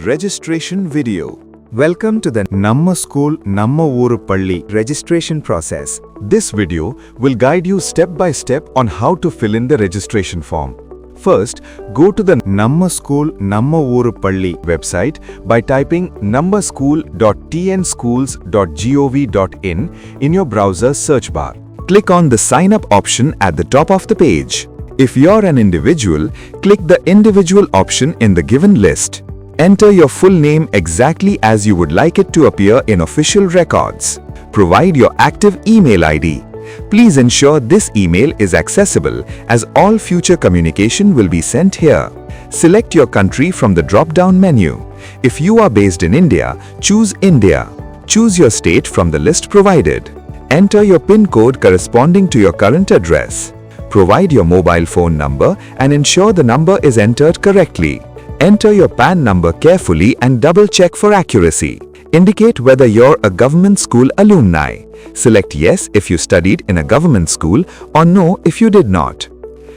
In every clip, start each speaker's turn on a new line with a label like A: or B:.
A: registration video. Welcome to the Namma School Namma Ooru Palli registration process. This video will guide you step by step on how to fill in the registration form. First, go to the Namma School Namma Ooru Palli website by typing nammaschool.tnschools.gov.in in your browser search bar. Click on the Sign Up option at the top of the page. If you're an individual, click the Individual option in the given list. Enter your full name exactly as you would like it to appear in official records. Provide your active email ID. Please ensure this email is accessible as all future communication will be sent here. Select your country from the drop-down menu. If you are based in India, choose India. Choose your state from the list provided. Enter your PIN code corresponding to your current address. Provide your mobile phone number and ensure the number is entered correctly. Enter your PAN number carefully and double-check for accuracy. Indicate whether you're a government school alumni. Select yes if you studied in a government school or no if you did not.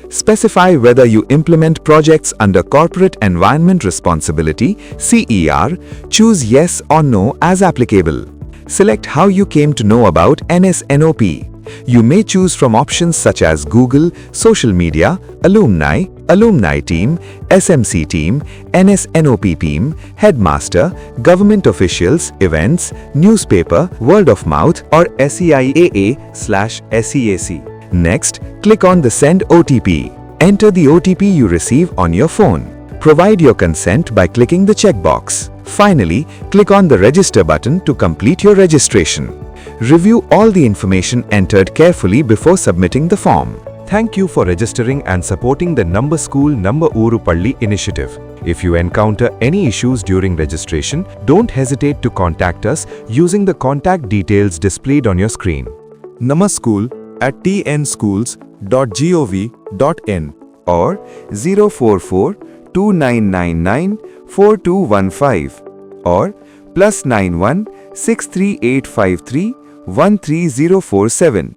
A: Specify whether you implement projects under Corporate Environment Responsibility (CER). Choose yes or no as applicable. Select how you came to know about NSNOP. You may choose from options such as Google, social media, alumni, alumni team, SMC team, NSNOP team, headmaster, government officials, events, newspaper, word of mouth, or SEIAA/SEAC. Next, click on the Send OTP. Enter the OTP you receive on your phone. Provide your consent by clicking the checkbox. Finally, click on the Register button to complete your registration. Review all the information entered carefully before submitting the form. Thank you for registering and supporting the Namma School Namma Ooru Palli initiative. If you encounter any issues during registration, don't hesitate to contact us using the contact details displayed on your screen. nammaschool@tnschools.gov.in or 044 2999 4215 or +91 63853 13047.